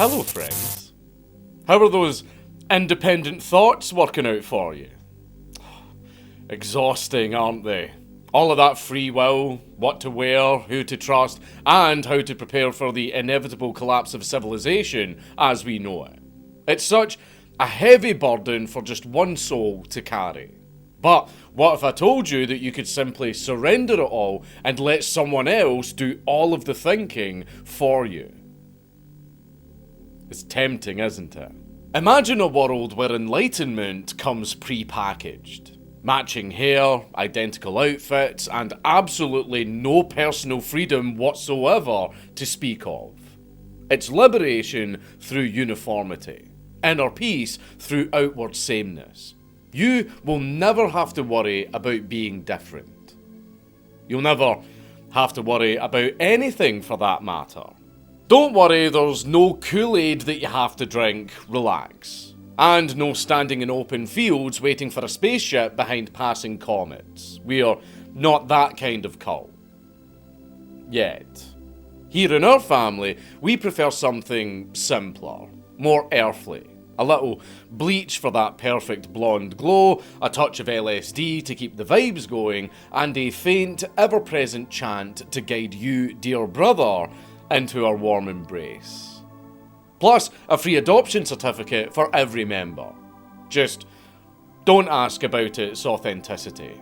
Hello, friends. How are those independent thoughts working out for you? Exhausting, aren't they? All of that free will, what to wear, who to trust, and how to prepare for the inevitable collapse of civilization as we know it. It's such a heavy burden for just one soul to carry. But what if I told you that you could simply surrender it all and let someone else do all of the thinking for you? It's tempting, isn't it? Imagine a world where enlightenment comes pre-packaged. Matching hair, identical outfits, and absolutely no personal freedom whatsoever to speak of. It's liberation through uniformity. Inner peace through outward sameness. You will never have to worry about being different. You'll never have to worry about anything for that matter. Don't worry, there's no Kool-Aid that you have to drink, relax. And no standing in open fields waiting for a spaceship behind passing comets. We're not that kind of cult. Yet. Here in our family, we prefer something simpler, more earthly. A little bleach for that perfect blonde glow, a touch of LSD to keep the vibes going, and a faint, ever-present chant to guide you, dear brother, into our warm embrace. Plus, a free adoption certificate for every member. Just don't ask about its authenticity.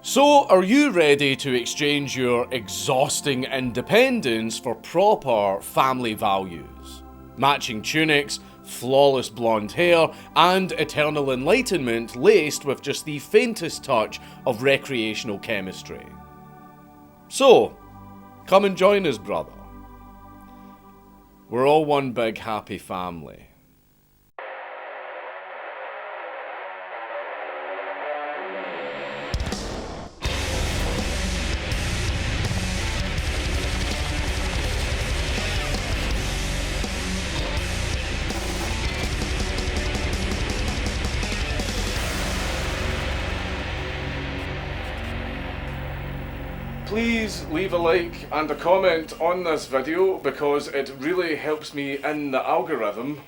So, are you ready to exchange your exhausting independence for proper family values? Matching tunics, flawless blonde hair, and eternal enlightenment laced with just the faintest touch of recreational chemistry. So, come and join us, brother. We're all one big happy family. Please leave a like and a comment on this video because it really helps me in the algorithm.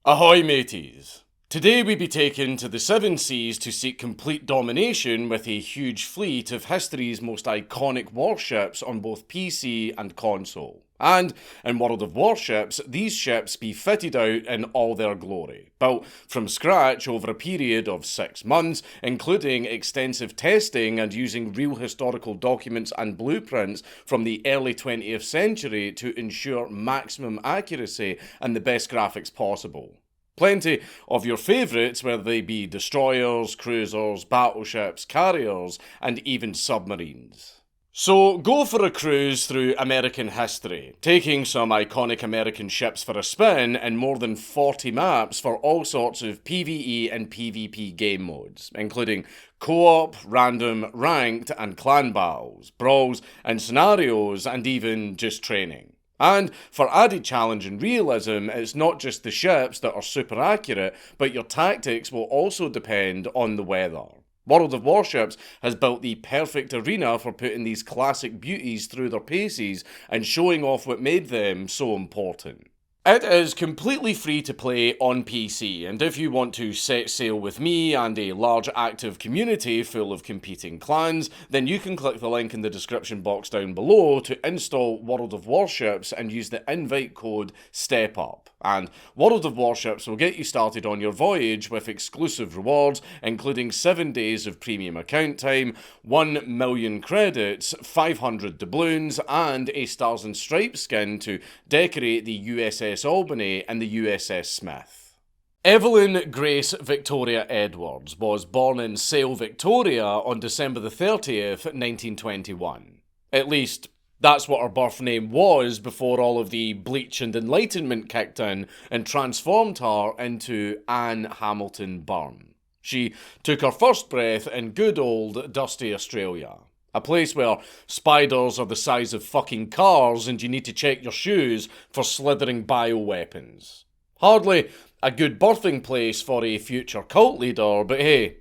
Ahoy mateys! Today we be taken to the Seven Seas to seek complete domination with a huge fleet of history's most iconic warships on both PC and console. And in World of Warships, these ships be fitted out in all their glory, built from scratch over a period of 6 months, including extensive testing and using real historical documents and blueprints from the early 20th century to ensure maximum accuracy and the best graphics possible. Plenty of your favourites, whether they be destroyers, cruisers, battleships, carriers, and even submarines. So go for a cruise through American history, taking some iconic American ships for a spin and more than 40 maps for all sorts of PvE and PvP game modes, including co-op, random, ranked and clan battles, brawls and scenarios, and even just training. And for added challenge and realism, it's not just the ships that are super accurate, but your tactics will also depend on the weather. World of Warships has built the perfect arena for putting these classic beauties through their paces and showing off what made them so important. It is completely free to play on PC, and if you want to set sail with me and a large active community full of competing clans, then you can click the link in the description box down below to install World of Warships and use the invite code STEPUP. And World of Warships will get you started on your voyage with exclusive rewards, including 7 days of premium account time, 1 million credits, 500 doubloons, and a Stars and Stripes skin to decorate the USS Albany and the USS Smith. Evelyn Grace Victoria Edwards was born in Sale, Victoria on December the 30th, 1921. At least, that's what her birth name was before all of the bleach and enlightenment kicked in and transformed her into Anne Hamilton Byrne. She took her first breath in good old dusty Australia. A place where spiders are the size of fucking cars and you need to check your shoes for slithering bioweapons. Hardly a good birthing place for a future cult leader, but hey,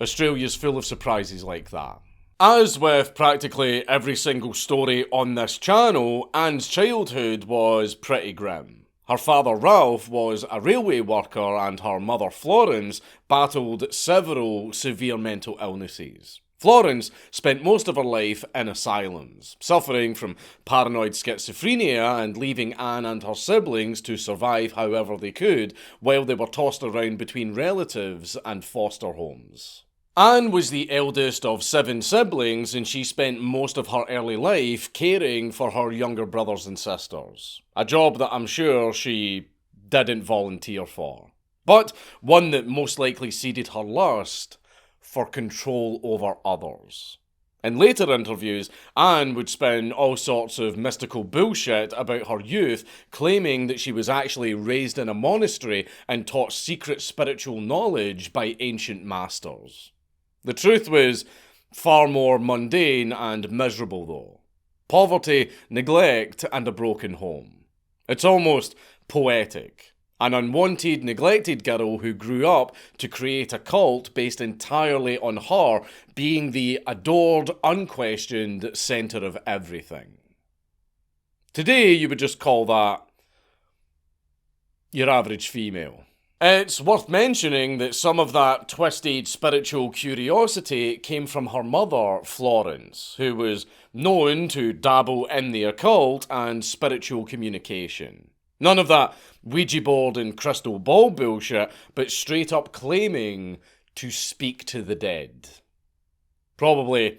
Australia's full of surprises like that. As with practically every single story on this channel, Anne's childhood was pretty grim. Her father Ralph was a railway worker and her mother Florence battled several severe mental illnesses. Florence spent most of her life in asylums, suffering from paranoid schizophrenia and leaving Anne and her siblings to survive however they could while they were tossed around between relatives and foster homes. Anne was the eldest of 7 siblings, and she spent most of her early life caring for her younger brothers and sisters. A job that I'm sure she didn't volunteer for, but one that most likely seeded her lust for control over others. In later interviews, Anne would spin all sorts of mystical bullshit about her youth, claiming that she was actually raised in a monastery and taught secret spiritual knowledge by ancient masters. The truth was far more mundane and miserable though. Poverty, neglect, and a broken home. It's almost poetic. An unwanted, neglected girl who grew up to create a cult based entirely on her being the adored, unquestioned centre of everything. Today, you would just call that your average female. It's worth mentioning that some of that twisted spiritual curiosity came from her mother, Florence, who was known to dabble in the occult and spiritual communication. None of that Ouija board and crystal ball bullshit, but straight up claiming to speak to the dead. Probably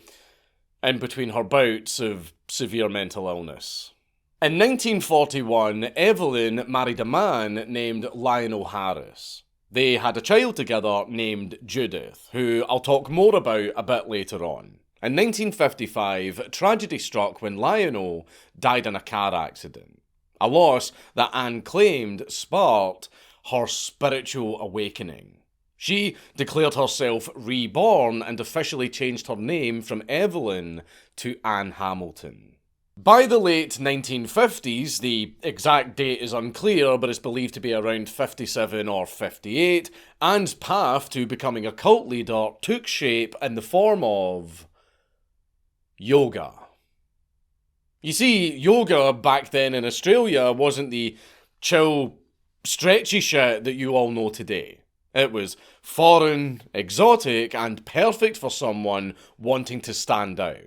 in between her bouts of severe mental illness. In 1941, Evelyn married a man named Lionel Harris. They had a child together named Judith, who I'll talk more about a bit later on. In 1955, tragedy struck when Lionel died in a car accident. A loss that Anne claimed sparked her spiritual awakening. She declared herself reborn and officially changed her name from Evelyn to Anne Hamilton. By the late 1950s, the exact date is unclear, but it's believed to be around 57 or 58, Anne's path to becoming a cult leader took shape in the form of yoga. You see, yoga back then in Australia wasn't the chill, stretchy shit that you all know today. It was foreign, exotic, and perfect for someone wanting to stand out.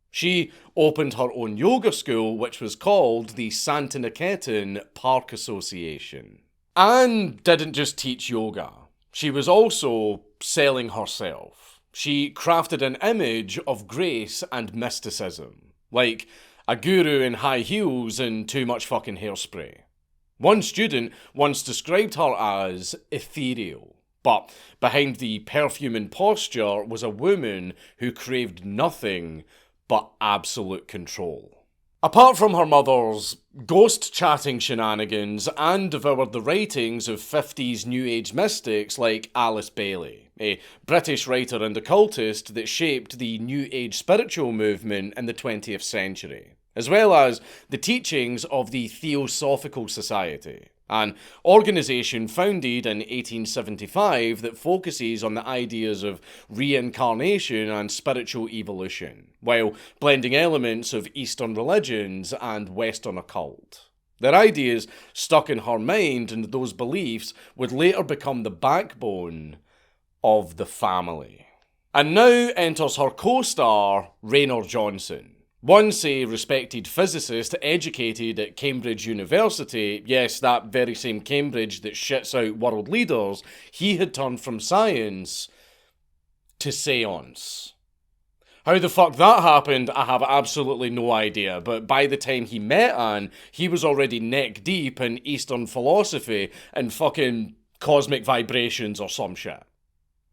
She opened her own yoga school, which was called the Santiniketan Park Association. Anne didn't just teach yoga. She was also selling herself. She crafted an image of grace and mysticism, like a guru in high heels and too much fucking hairspray. One student once described her as ethereal, but behind the perfume and posture was a woman who craved nothing but absolute control. Apart from her mother's ghost-chatting shenanigans, Anne devoured the writings of 50s New Age mystics like Alice Bailey, a British writer and occultist that shaped the New Age spiritual movement in the 20th century, as well as the teachings of the Theosophical Society, an organisation founded in 1875 that focuses on the ideas of reincarnation and spiritual evolution, while blending elements of Eastern religions and Western occult. Their ideas stuck in her mind, and those beliefs would later become the backbone of the family. And now enters her co-star, Raynor Johnson. Once a respected physicist educated at Cambridge University, yes, that very same Cambridge that shits out world leaders, he had turned from science to seance. How the fuck that happened, I have absolutely no idea, but by the time he met Anne, he was already neck deep in Eastern philosophy and fucking cosmic vibrations or some shit.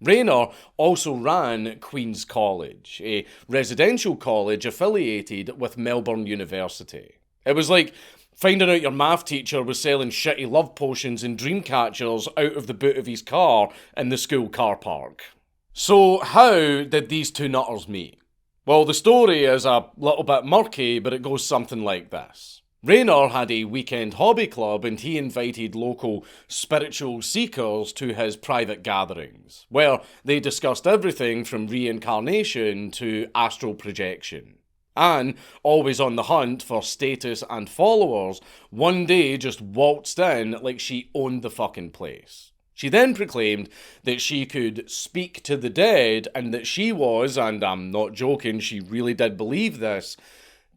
Raynor also ran Queen's College, a residential college affiliated with Melbourne University. It was like finding out your math teacher was selling shitty love potions and dream catchers out of the boot of his car in the school car park. So how did these two nutters meet? Well, the story is a little bit murky, but it goes something like this. Raynor had a weekend hobby club and he invited local spiritual seekers to his private gatherings, where they discussed everything from reincarnation to astral projection. Anne, always on the hunt for status and followers, one day just waltzed in like she owned the fucking place. She then proclaimed that she could speak to the dead and that she was, and I'm not joking, she really did believe this,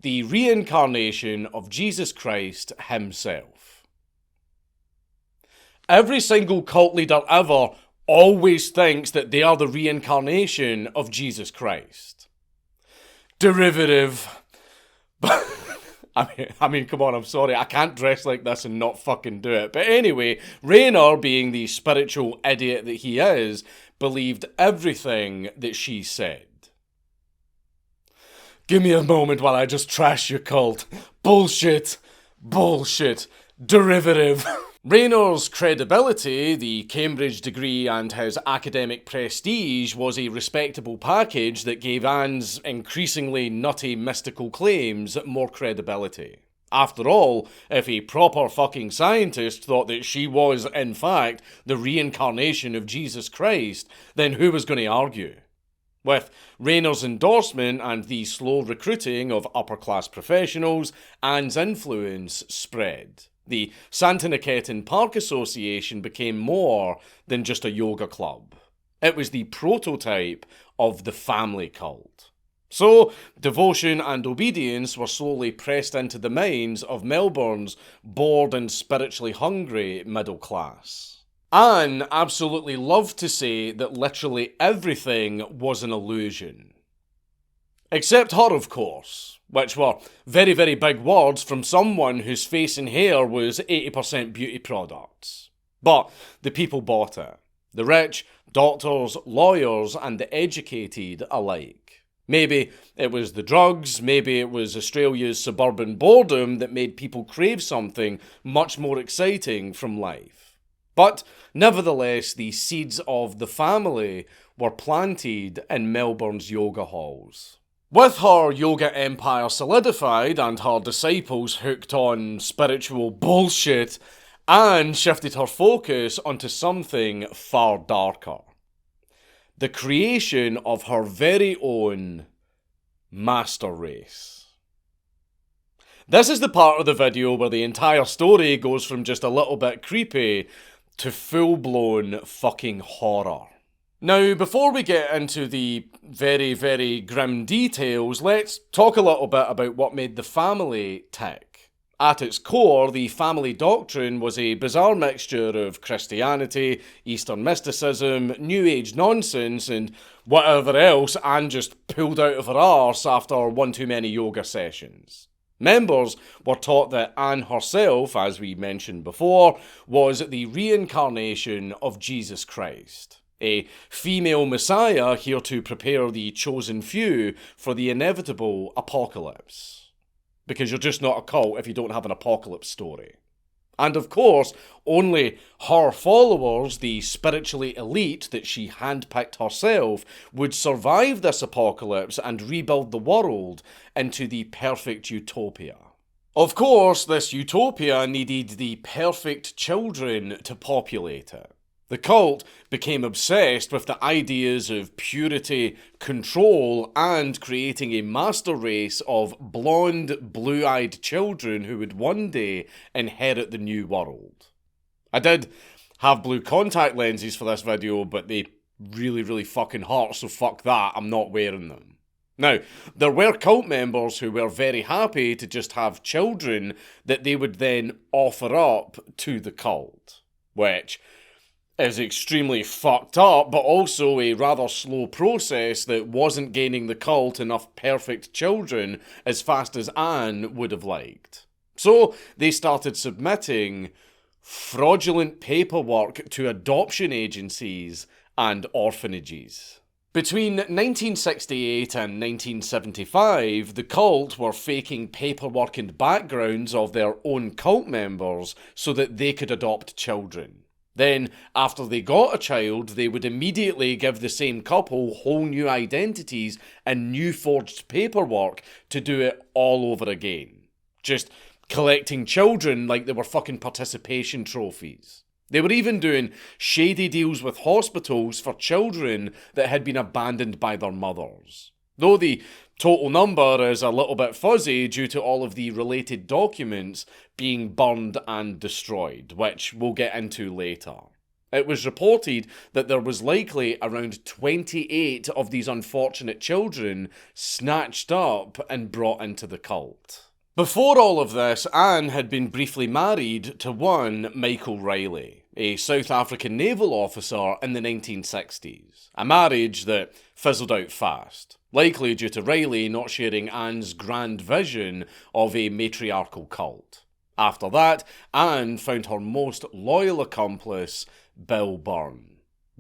the reincarnation of Jesus Christ himself. Every single cult leader ever always thinks that they are the reincarnation of Jesus Christ. Derivative. I mean, come on, I'm sorry, I can't dress like this and not fucking do it. But anyway, Raynor, being the spiritual idiot that he is, believed everything that she said. Give me a moment while I just trash your cult. Bullshit. Bullshit. Derivative. Raynor's credibility, the Cambridge degree and his academic prestige was a respectable package that gave Anne's increasingly nutty mystical claims more credibility. After all, if a proper fucking scientist thought that she was, in fact, the reincarnation of Jesus Christ, then who was going to argue? With Raynor's endorsement and the slow recruiting of upper-class professionals, Anne's influence spread. The Santiniketan Park Association became more than just a yoga club. It was the prototype of the family cult. So, devotion and obedience were slowly pressed into the minds of Melbourne's bored and spiritually hungry middle class. Anne absolutely loved to say that literally everything was an illusion. Except her, of course, which were very, very big words from someone whose face and hair was 80% beauty products. But the people bought it. The rich, doctors, lawyers, and the educated alike. Maybe it was the drugs, maybe it was Australia's suburban boredom that made people crave something much more exciting from life. But nevertheless, the seeds of the family were planted in Melbourne's yoga halls. With her yoga empire solidified and her disciples hooked on spiritual bullshit, Anne shifted her focus onto something far darker. The creation of her very own master race. This is the part of the video where the entire story goes from just a little bit creepy to full-blown fucking horror. Now, before we get into the very, very grim details, let's talk a little bit about what made the family tick. At its core, the family doctrine was a bizarre mixture of Christianity, Eastern mysticism, New Age nonsense, and whatever else Anne just pulled out of her arse after one too many yoga sessions. Members were taught that Anne herself, as we mentioned before, was the reincarnation of Jesus Christ. A female messiah here to prepare the chosen few for the inevitable apocalypse. Because you're just not a cult if you don't have an apocalypse story. And of course, only her followers, the spiritually elite that she handpicked herself, would survive this apocalypse and rebuild the world into the perfect utopia. Of course, this utopia needed the perfect children to populate it. The cult became obsessed with the ideas of purity, control, and creating a master race of blonde, blue-eyed children who would one day inherit the new world. I did have blue contact lenses for this video, but they really, really fucking hurt, so fuck that, I'm not wearing them. Now, there were cult members who were very happy to just have children that they would then offer up to the cult, which is extremely fucked up, but also a rather slow process that wasn't gaining the cult enough perfect children as fast as Anne would have liked. So they started submitting fraudulent paperwork to adoption agencies and orphanages. Between 1968 and 1975, the cult were faking paperwork and backgrounds of their own cult members so that they could adopt children. Then, after they got a child, they would immediately give the same couple whole new identities and new forged paperwork to do it all over again. Just collecting children like they were fucking participation trophies. They were even doing shady deals with hospitals for children that had been abandoned by their mothers. Though the total number is a little bit fuzzy due to all of the related documents being burned and destroyed, which we'll get into later. It was reported that there was likely around 28 of these unfortunate children snatched up and brought into the cult. Before all of this, Anne had been briefly married to one Michael Riley, a South African naval officer in the 1960s. A marriage that fizzled out fast, likely due to Riley not sharing Anne's grand vision of a matriarchal cult. After that, Anne found her most loyal accomplice, Bill Byrne.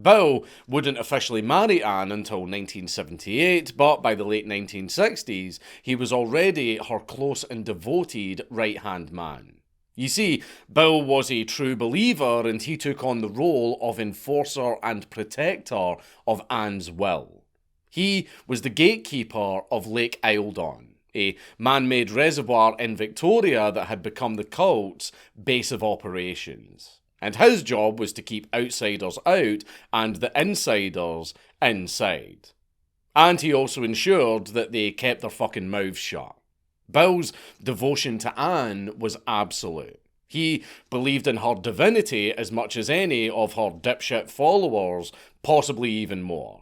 Bill wouldn't officially marry Anne until 1978, but by the late 1960s, he was already her close and devoted right-hand man. You see, Bill was a true believer and he took on the role of enforcer and protector of Anne's will. He was the gatekeeper of Lake Eluding, a man-made reservoir in Victoria that had become the cult's base of operations. And his job was to keep outsiders out and the insiders inside. And he also ensured that they kept their fucking mouths shut. Bill's devotion to Anne was absolute. He believed in her divinity as much as any of her dipshit followers, possibly even more.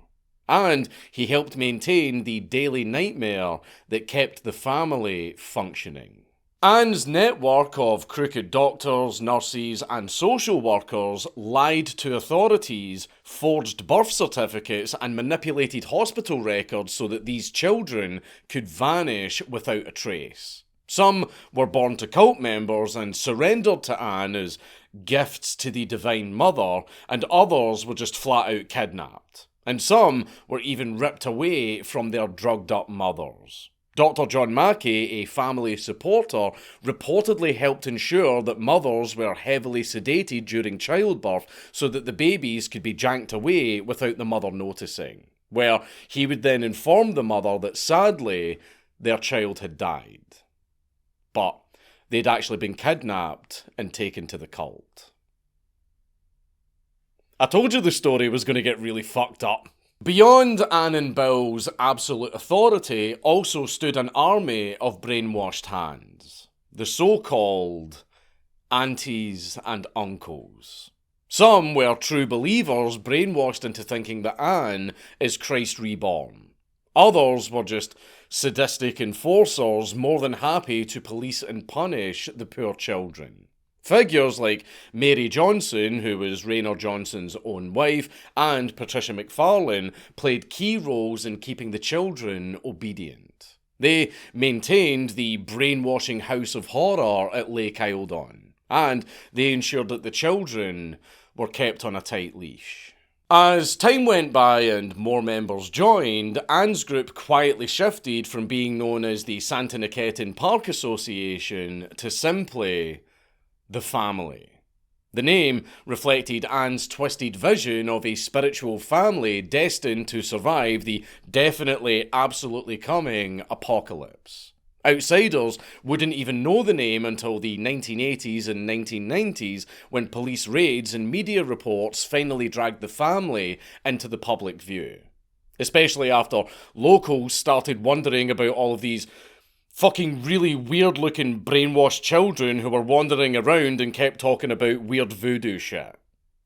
And he helped maintain the daily nightmare that kept the family functioning. Anne's network of crooked doctors, nurses, and social workers lied to authorities, forged birth certificates, and manipulated hospital records so that these children could vanish without a trace. Some were born to cult members and surrendered to Anne as gifts to the Divine Mother, and others were just flat out kidnapped. And some were even ripped away from their drugged up mothers. Dr. John Mackey, a family supporter, reportedly helped ensure that mothers were heavily sedated during childbirth so that the babies could be janked away without the mother noticing, where he would then inform the mother that sadly their child had died. But they'd actually been kidnapped and taken to the cult. I told you the story was going to get really fucked up. Beyond Anne and Bill's absolute authority also stood an army of brainwashed hands, the so-called aunties and uncles. Some were true believers brainwashed into thinking that Anne is Christ reborn. Others were just sadistic enforcers more than happy to police and punish the poor children. Figures like Mary Johnson, who was Raynor Johnson's own wife, and Patricia McFarlane played key roles in keeping the children obedient. They maintained the brainwashing house of horror at Lake Eluding, and they ensured that the children were kept on a tight leash. As time went by and more members joined, Anne's group quietly shifted from being known as the Santa Nicetan Park Association to simply the family. The name reflected Anne's twisted vision of a spiritual family destined to survive the definitely, absolutely coming apocalypse. Outsiders wouldn't even know the name until the 1980s and 1990s when police raids and media reports finally dragged the family into the public view. Especially after locals started wondering about all of these fucking really weird-looking brainwashed children who were wandering around and kept talking about weird voodoo shit.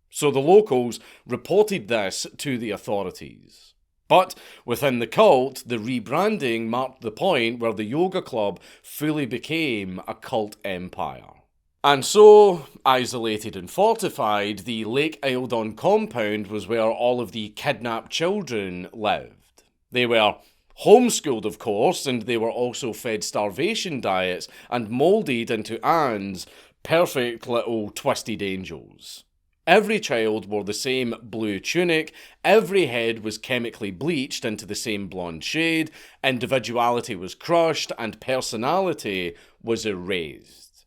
So the locals reported this to the authorities. But within the cult, the rebranding marked the point where the yoga club fully became a cult empire. And so, isolated and fortified, the Lake Eluding compound was where all of the kidnapped children lived. They were homeschooled, of course, and they were also fed starvation diets and moulded into Anne's perfect little twisted angels. Every child wore the same blue tunic, every head was chemically bleached into the same blonde shade, individuality was crushed, and personality was erased.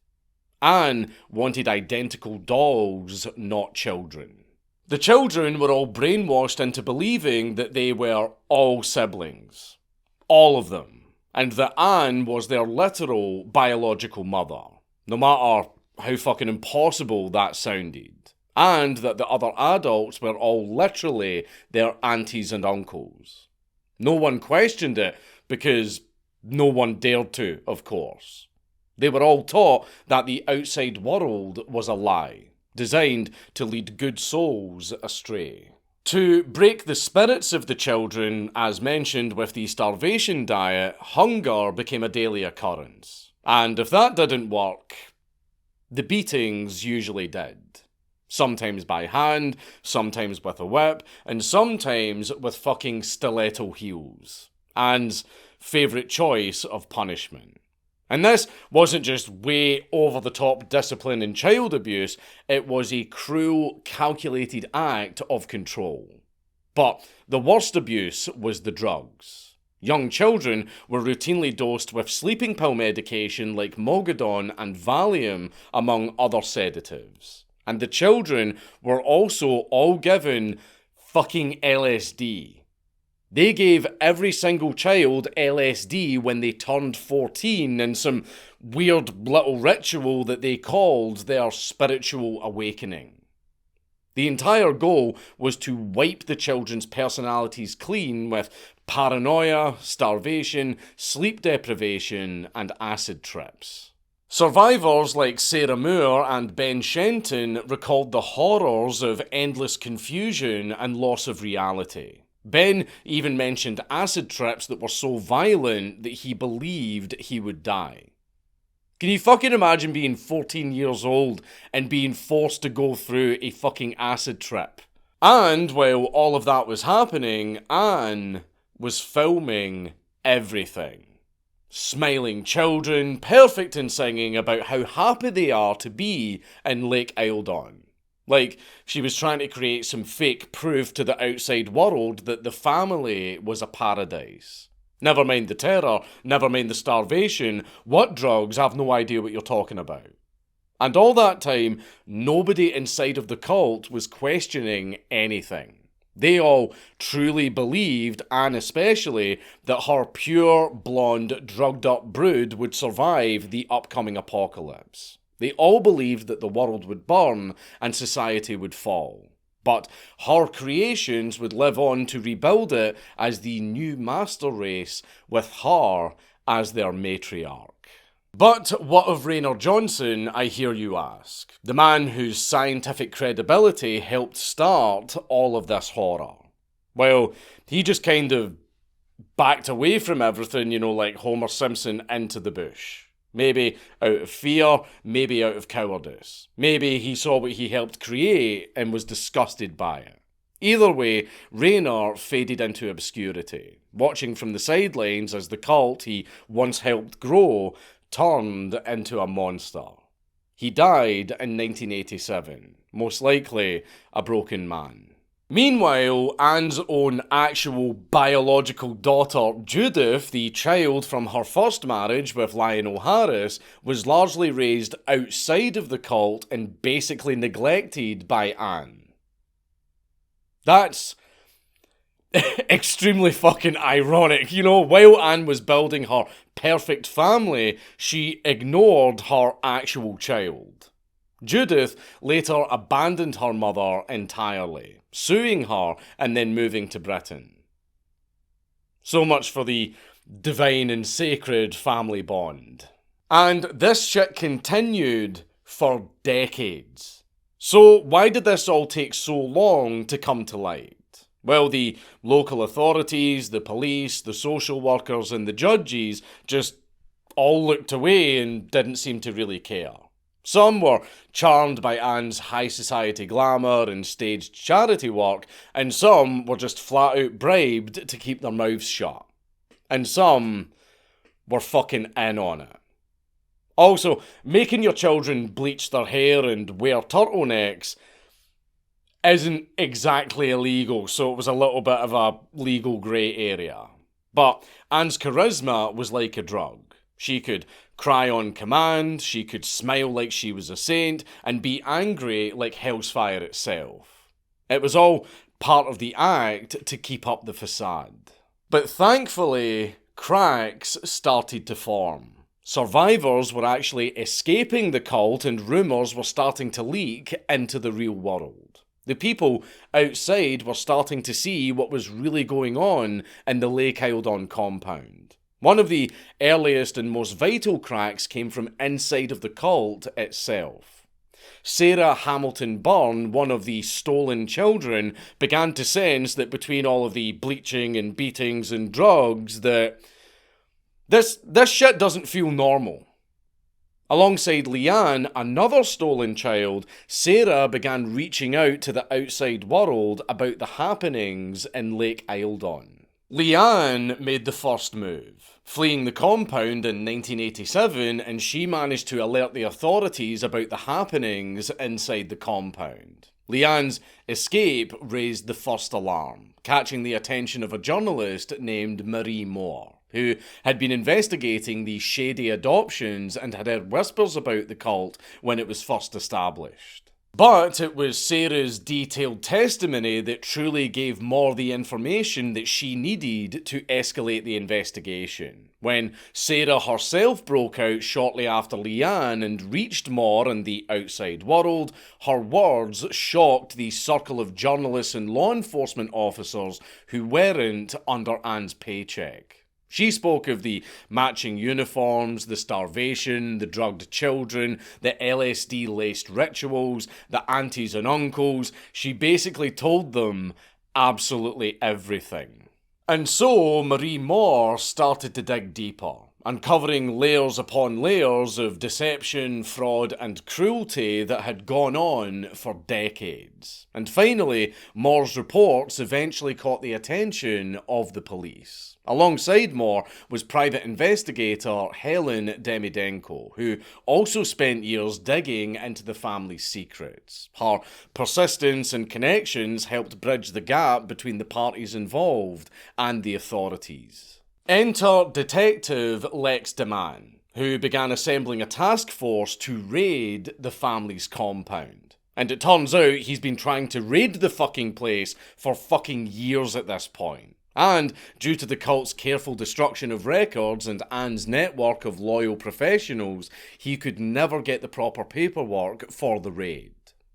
Anne wanted identical dolls, not children. The children were all brainwashed into believing that they were all siblings. All of them, and that Anne was their literal biological mother. no matter how fucking impossible that sounded. And that the other adults were all literally their aunties and uncles. No one questioned it because no one dared to, of course. They were all taught that the outside world was a lie, designed to lead good souls astray. To break the spirits of the children, as mentioned with the starvation diet, hunger became a daily occurrence. And if that didn't work, the beatings usually did. Sometimes by hand, sometimes with a whip, and sometimes with fucking stiletto heels. Anne's favourite choice of punishment. And this wasn't just way over-the-top discipline and child abuse, it was a cruel, calculated act of control. But the worst abuse was the drugs. Young children were routinely dosed with sleeping pill medication like Mogadon and Valium, among other sedatives. And the children were also all given fucking LSD. They gave every single child LSD when they turned 14 in some weird little ritual that they called their spiritual awakening. The entire goal was to wipe the children's personalities clean with paranoia, starvation, sleep deprivation, and acid trips. Survivors like Sarah Moore and Ben Shenton recalled the horrors of endless confusion and loss of reality. Ben even mentioned acid trips that were so violent that he believed he would die. Can you fucking imagine being 14 years old and being forced to go through a fucking acid trip? And while all of that was happening, Anne was filming everything. Smiling children, perfect in singing about how happy they are to be in Lake Eildon. Like, she was trying to create some fake proof to the outside world that the family was a paradise. Never mind the terror, never mind the starvation. What drugs? I've no idea what you're talking about. And all that time, nobody inside of the cult was questioning anything. They all truly believed, and especially, that her pure, blonde, drugged-up brood would survive the upcoming apocalypse. They all believed that the world would burn and society would fall. But her creations would live on to rebuild it as the new master race, with her as their matriarch. But what of Raynor Johnson, I hear you ask? The man whose scientific credibility helped start all of this horror. Well, he just kind of backed away from everything, like Homer Simpson into the bush. Maybe out of fear, maybe out of cowardice. Maybe he saw what he helped create and was disgusted by it. Either way, Raynor faded into obscurity, watching from the sidelines as the cult he once helped grow turned into a monster. He died in 1987, most likely a broken man. Meanwhile, Anne's own actual biological daughter, Judith, the child from her first marriage with Lionel Harris, was largely raised outside of the cult and basically neglected by Anne. That's extremely fucking ironic. While Anne was building her perfect family, she ignored her actual child. Judith later abandoned her mother entirely, suing her and then moving to Britain. So much for the divine and sacred family bond. And this shit continued for decades. So why did this all take so long to come to light? Well, the local authorities, the police, the social workers, and the judges just all looked away and didn't seem to really care. Some were charmed by Anne's high society glamour and staged charity work, and some were just flat out bribed to keep their mouths shut. And some were fucking in on it. Also, making your children bleach their hair and wear turtlenecks isn't exactly illegal, so it was a little bit of a legal grey area. But Anne's charisma was like a drug. She could cry on command, she could smile like she was a saint, and be angry like hell's fire itself. It was all part of the act to keep up the facade. But thankfully, cracks started to form. Survivors were actually escaping the cult and rumours were starting to leak into the real world. The people outside were starting to see what was really going on in the Lake Eildon compound. One of the earliest and most vital cracks came from inside of the cult itself. Sarah Hamilton Byrne, one of the stolen children, began to sense that between all of the bleaching and beatings and drugs that this shit doesn't feel normal. Alongside Leanne, another stolen child, Sarah began reaching out to the outside world about the happenings in Lake Eildon. Leanne made the first move, fleeing the compound in 1987, and she managed to alert the authorities about the happenings inside the compound. Leanne's escape raised the first alarm, catching the attention of a journalist named Marie Moore, who had been investigating the shady adoptions and had heard whispers about the cult when it was first established. But it was Sarah's detailed testimony that truly gave Moore the information that she needed to escalate the investigation. When Sarah herself broke out shortly after Leanne and reached Moore and the outside world, her words shocked the circle of journalists and law enforcement officers who weren't under Anne's paycheck. She spoke of the matching uniforms, the starvation, the drugged children, the LSD-laced rituals, the aunties and uncles. She basically told them absolutely everything. And so Marie Moore started to dig deeper, uncovering layers upon layers of deception, fraud and cruelty that had gone on for decades. And finally, Moore's reports eventually caught the attention of the police. Alongside Moore was private investigator Helen Demidenko, who also spent years digging into the family's secrets. Her persistence and connections helped bridge the gap between the parties involved and the authorities. Enter Detective Lex DeMann, who began assembling a task force to raid the family's compound. And it turns out he's been trying to raid the fucking place for fucking years at this point. And, due to the cult's careful destruction of records and Anne's network of loyal professionals, he could never get the proper paperwork for the raid.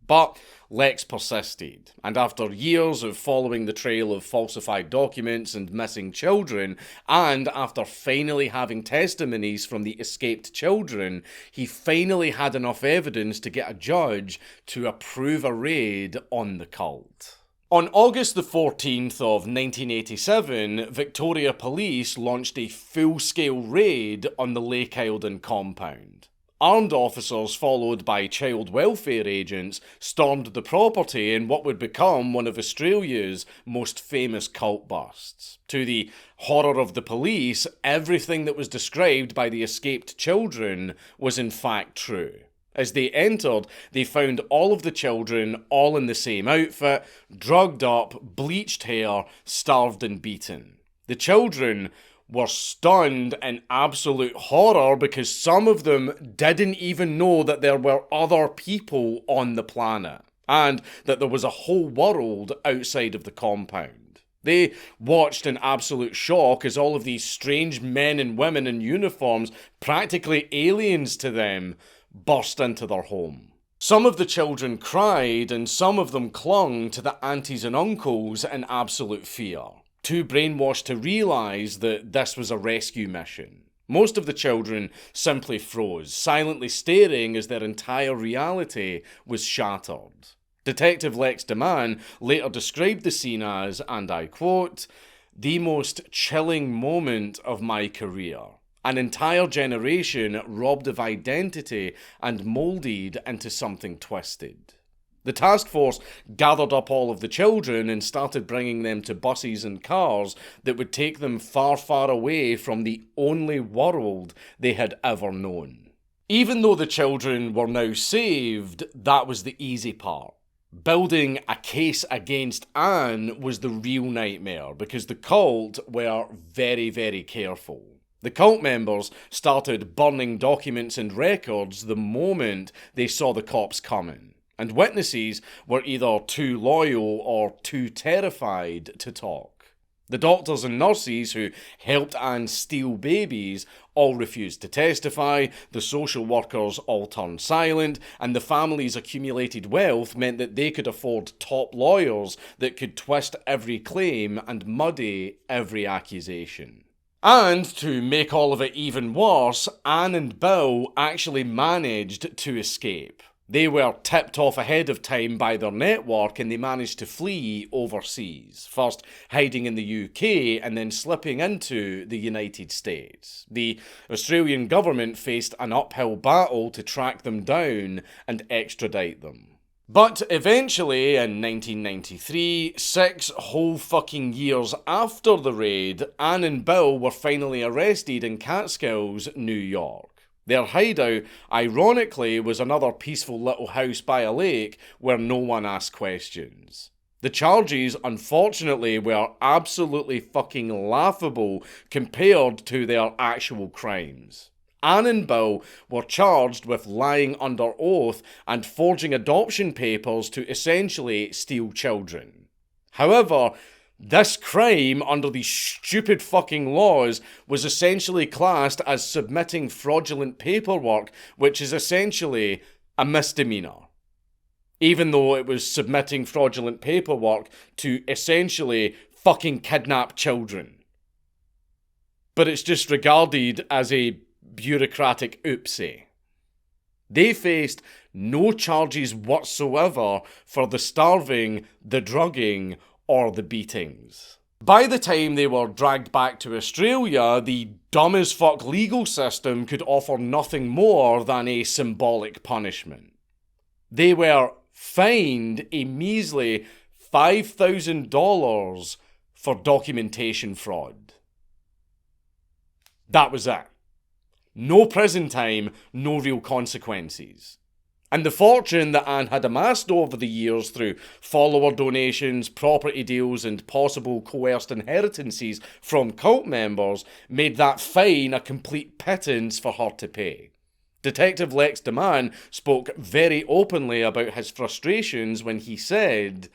But Lex persisted, and after years of following the trail of falsified documents and missing children, and after finally having testimonies from the escaped children, he finally had enough evidence to get a judge to approve a raid on the cult. On August the 14th of 1987, Victoria Police launched a full-scale raid on the Lake Eildon compound. Armed officers, followed by child welfare agents, stormed the property in what would become one of Australia's most famous cult busts. To the horror of the police, everything that was described by the escaped children was in fact true. As they entered, they found all of the children all in the same outfit, drugged up, bleached hair, starved and beaten. The children were stunned in absolute horror because some of them didn't even know that there were other people on the planet, and that there was a whole world outside of the compound. They watched in absolute shock as all of these strange men and women in uniforms, practically aliens to them, burst into their home. Some of the children cried and some of them clung to the aunties and uncles in absolute fear, too brainwashed to realise that this was a rescue mission. Most of the children simply froze, silently staring as their entire reality was shattered. Detective Lex DeMann later described the scene as, and I quote, "the most chilling moment of my career. An entire generation robbed of identity and moulded into something twisted." The task force gathered up all of the children and started bringing them to buses and cars that would take them far, far away from the only world they had ever known. Even though the children were now saved, that was the easy part. Building a case against Anne was the real nightmare because the cult were very, very careful. The cult members started burning documents and records the moment they saw the cops coming, and witnesses were either too loyal or too terrified to talk. The doctors and nurses who helped Anne steal babies all refused to testify, the social workers all turned silent, and the family's accumulated wealth meant that they could afford top lawyers that could twist every claim and muddy every accusation. And to make all of it even worse, Anne and Bill actually managed to escape. They were tipped off ahead of time by their network and they managed to flee overseas, first hiding in the UK and then slipping into the United States. The Australian government faced an uphill battle to track them down and extradite them. But eventually, in 1993, 6 whole fucking years after the raid, Anne and Bill were finally arrested in Catskills, New York. Their hideout, ironically, was another peaceful little house by a lake where no one asked questions. The charges, unfortunately, were absolutely fucking laughable compared to their actual crimes. Anne and Bill were charged with lying under oath and forging adoption papers to essentially steal children. However, this crime, under these stupid fucking laws, was essentially classed as submitting fraudulent paperwork, which is essentially a misdemeanor. Even though it was submitting fraudulent paperwork to essentially fucking kidnap children. But it's just regarded as a bureaucratic oopsie. They faced no charges whatsoever for the starving, the drugging, or the beatings. By the time they were dragged back to Australia, the dumb as fuck legal system could offer nothing more than a symbolic punishment. They were fined a measly $5,000 for documentation fraud. That was it. No prison time, no real consequences. And the fortune that Anne had amassed over the years through follower donations, property deals, and possible coerced inheritances from cult members made that fine a complete pittance for her to pay. Detective Lex DeMann spoke very openly about his frustrations when he said,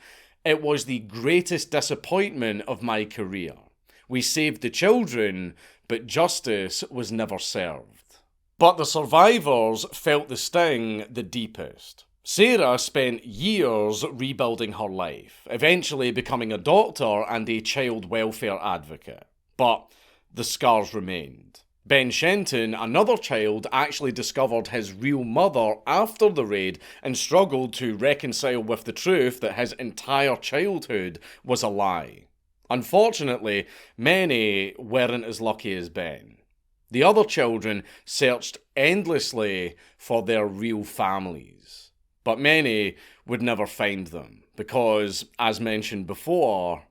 "It was the greatest disappointment of my career. We saved the children, but justice was never served." But the survivors felt the sting the deepest. Sarah spent years rebuilding her life, eventually becoming a doctor and a child welfare advocate. But the scars remained. Ben Shenton, another child, actually discovered his real mother after the raid and struggled to reconcile with the truth that his entire childhood was a lie. Unfortunately, many weren't as lucky as Ben. The other children searched endlessly for their real families, but many would never find them because, as mentioned before,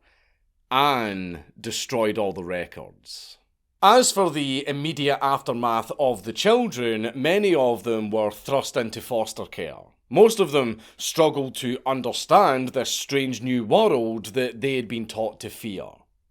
Anne destroyed all the records. As for the immediate aftermath of the children, many of them were thrust into foster care. Most of them struggled to understand this strange new world that they had been taught to fear.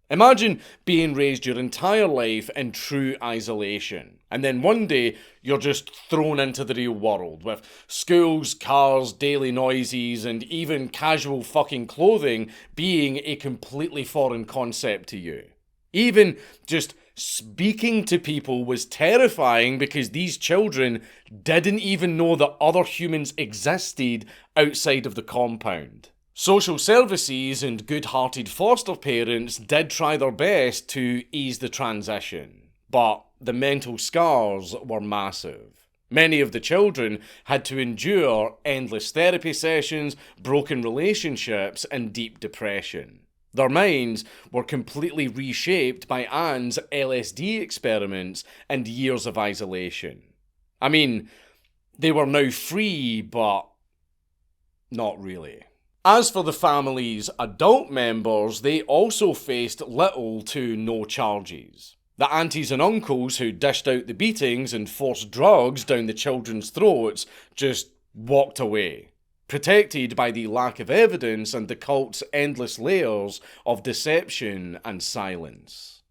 Imagine being raised your entire life in true isolation, and then one day you're just thrown into the real world with schools, cars, daily noises, and even casual fucking clothing being a completely foreign concept to you. Even just speaking to people was terrifying because these children didn't even know that other humans existed outside of the compound. Social services and good-hearted foster parents did try their best to ease the transition, but the mental scars were massive. Many of the children had to endure endless therapy sessions, broken relationships, and deep depression. Their minds were completely reshaped by Anne's LSD experiments and years of isolation. I mean, they were now free, but not really. As for the family's adult members, they also faced little to no charges. The aunties and uncles who dished out the beatings and forced drugs down the children's throats just walked away, protected by the lack of evidence and the cult's endless layers of deception and silence.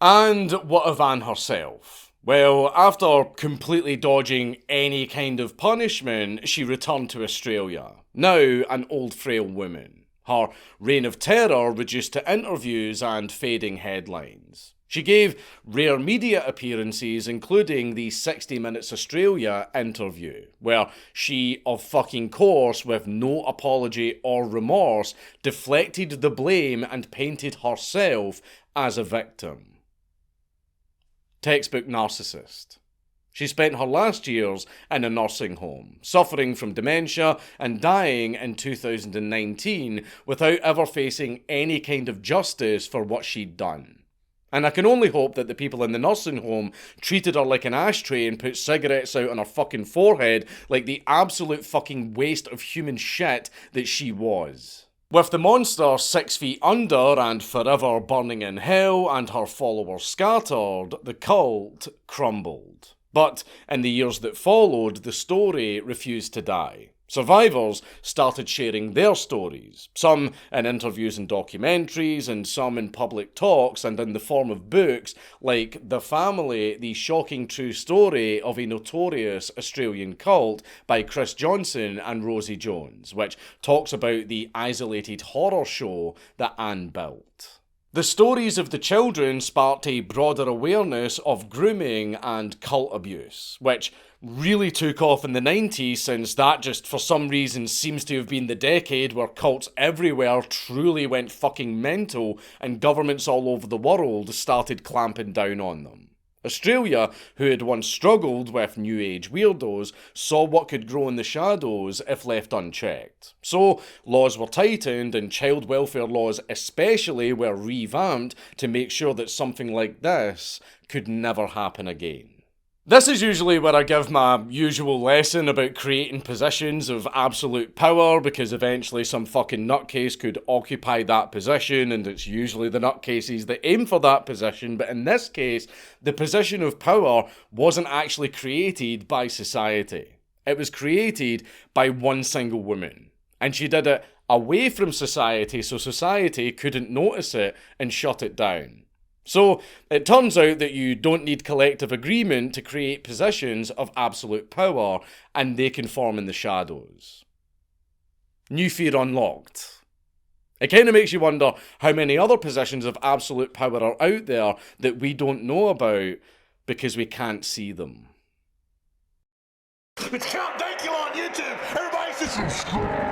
And what of Anne herself? Well, after completely dodging any kind of punishment, she returned to Australia, now an old frail woman. Her reign of terror reduced to interviews and fading headlines. She gave rare media appearances, including the 60 Minutes Australia interview, where she, of fucking course, with no apology or remorse, deflected the blame and painted herself as a victim. Textbook narcissist. She spent her last years in a nursing home, suffering from dementia and dying in 2019 without ever facing any kind of justice for what she'd done. And I can only hope that the people in the nursing home treated her like an ashtray and put cigarettes out on her fucking forehead like the absolute fucking waste of human shit that she was. With the monster 6 feet under and forever burning in hell and her followers scattered, the cult crumbled. But in the years that followed, the story refused to die. Survivors started sharing their stories, some in interviews and documentaries, and some in public talks and in the form of books like The Family, the shocking true story of a notorious Australian cult by Chris Johnson and Rosie Jones, which talks about the isolated horror show that Anne built. The stories of the children sparked a broader awareness of grooming and cult abuse, which really took off in the 90s, since that just for some reason seems to have been the decade where cults everywhere truly went fucking mental and governments all over the world started clamping down on them. Australia, who had once struggled with New Age weirdos, saw what could grow in the shadows if left unchecked. So, laws were tightened and child welfare laws especially were revamped to make sure that something like this could never happen again. This is usually where I give my usual lesson about creating positions of absolute power, because eventually some fucking nutcase could occupy that position, and it's usually the nutcases that aim for that position, but in this case, the position of power wasn't actually created by society. It was created by one single woman, and she did it away from society so society couldn't notice it and shut it down. So, it turns out that you don't need collective agreement to create positions of absolute power, and they can form in the shadows. New fear unlocked. It kind of makes you wonder how many other positions of absolute power are out there that we don't know about because we can't see them. It's Count Dankula on YouTube! Everybody subscribe!